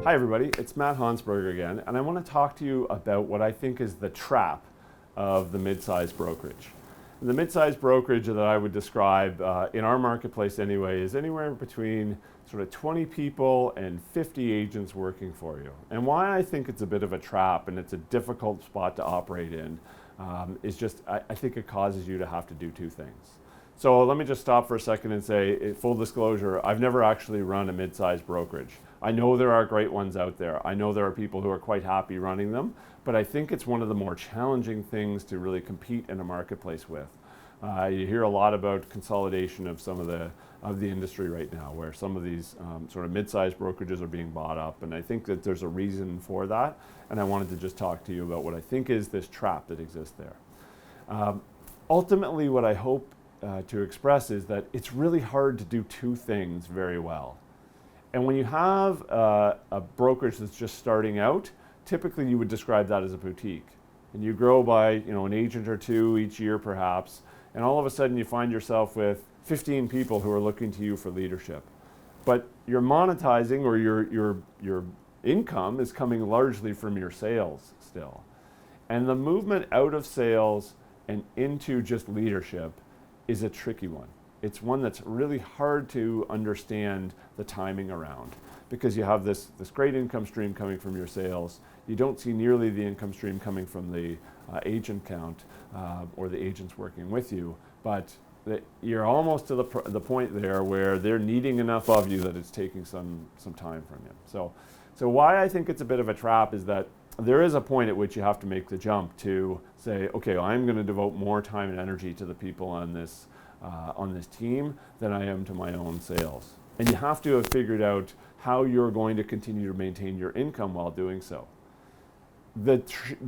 Hi everybody, it's Matt Hansberger again, and I want to talk to you about what I think is the trap of the mid-sized brokerage. The mid-sized brokerage that I would describe in our marketplace anyway is anywhere between sort of 20 people and 50 agents working for you. And why I think it's a bit of a trap and it's a difficult spot to operate in is just, I think it causes you to have to do two things. So let me just stop for a second and say, full disclosure, I've never actually run a mid-sized brokerage. I know there are great ones out there. I know there are people who are quite happy running them, but I think it's one of the more challenging things to really compete in a marketplace with. You hear a lot about consolidation of some of the industry right now, where some of these sort of mid-sized brokerages are being bought up, and I think that there's a reason for that, and I wanted to just talk to you about what I think is this trap that exists there. Ultimately, what I hope to express is that it's really hard to do two things very well. And when you have a brokerage that's just starting out, typically you would describe that as a boutique. And you grow by an agent or two each year perhaps, and all of a sudden you find yourself with 15 people who are looking to you for leadership. But you're monetizing, or your income is coming largely from your sales still. And the movement out of sales and into just leadership is a tricky one. It's one that's really hard to understand the timing around, because you have this great income stream coming from your sales. You don't see nearly the income stream coming from the agent count or the agents working with you, but you're almost to the point there where they're needing enough of you that it's taking some time from you. So why I think it's a bit of a trap is that there is a point at which you have to make the jump to say, okay, I'm going to devote more time and energy to the people on this team than I am to my own sales. And you have to have figured out how you're going to continue to maintain your income while doing so. The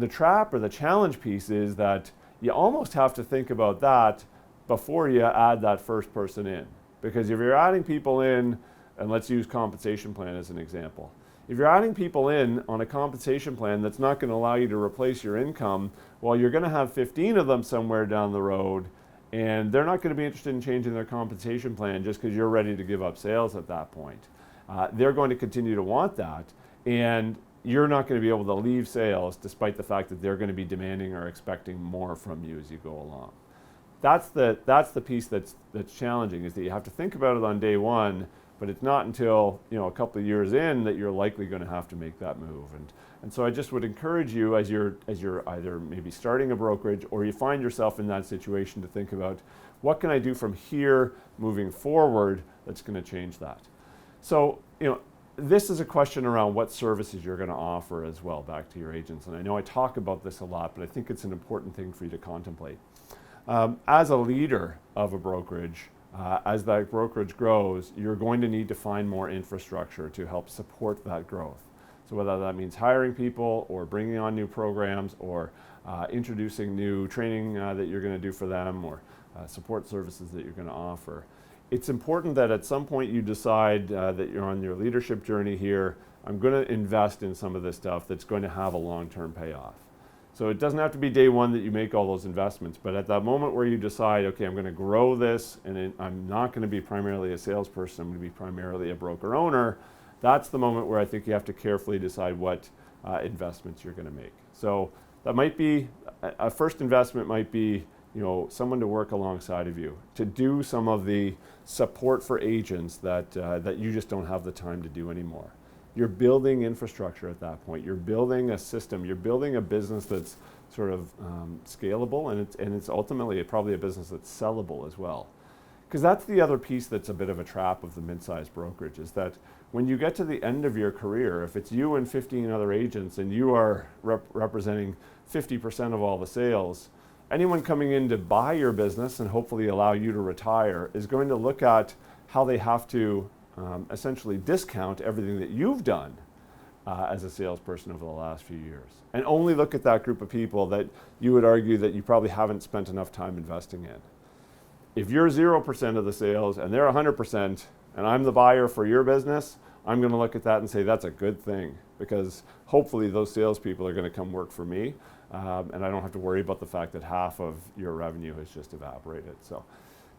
trap or the challenge piece is that you almost have to think about that before you add that first person in. Because if you're adding people in, and let's use compensation plan as an example. If you're adding people in on a compensation plan that's not going to allow you to replace your income, well, you're going to have 15 of them somewhere down the road, and they're not going to be interested in changing their compensation plan just because you're ready to give up sales at that point. They're going to continue to want that, and you're not going to be able to leave sales despite the fact that they're going to be demanding or expecting more from you as you go along. That's the piece that's challenging, is that you have to think about it on day one, but it's not until a couple of years in that you're likely going to have to make that move. And so I just would encourage you, as you're either maybe starting a brokerage or you find yourself in that situation, to think about, what can I do from here moving forward that's going to change that? So this is a question around what services you're going to offer as well back to your agents. And I know I talk about this a lot, but I think it's an important thing for you to contemplate. As a leader of a brokerage, as that brokerage grows, you're going to need to find more infrastructure to help support that growth. So whether that means hiring people or bringing on new programs or introducing new training that you're going to do for them, or support services that you're going to offer. It's important that at some point you decide that you're on your leadership journey here. I'm going to invest in some of this stuff that's going to have a long-term payoff. So it doesn't have to be day one that you make all those investments, but at that moment where you decide, okay, I'm going to grow this, and I'm not going to be primarily a salesperson, I'm going to be primarily a broker owner, that's the moment where I think you have to carefully decide what investments you're going to make. So that might be, a first investment might be, someone to work alongside of you, to do some of the support for agents that you just don't have the time to do anymore. You're building infrastructure at that point. You're building a system. You're building a business that's sort of scalable, and it's ultimately probably a business that's sellable as well. Because that's the other piece that's a bit of a trap of the mid-sized brokerage, is that when you get to the end of your career, if it's you and 15 other agents and you are representing 50% of all the sales, anyone coming in to buy your business and hopefully allow you to retire is going to look at how they have to essentially discount everything that you've done as a salesperson over the last few years, and only look at that group of people that you would argue that you probably haven't spent enough time investing in. If you're 0% of the sales and they're 100%, and I'm the buyer for your business, I'm going to look at that and say that's a good thing, because hopefully those salespeople are going to come work for me, and I don't have to worry about the fact that half of your revenue has just evaporated.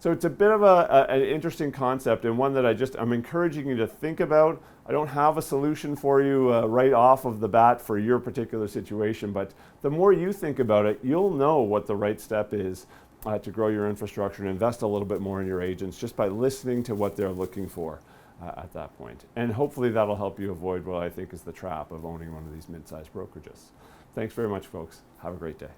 So it's a bit of an interesting concept, and one that I'm encouraging you to think about. I don't have a solution for you right off of the bat for your particular situation, but the more you think about it, you'll know what the right step is to grow your infrastructure and invest a little bit more in your agents just by listening to what they're looking for at that point. And hopefully that'll help you avoid what I think is the trap of owning one of these mid-sized brokerages. Thanks very much, folks. Have a great day.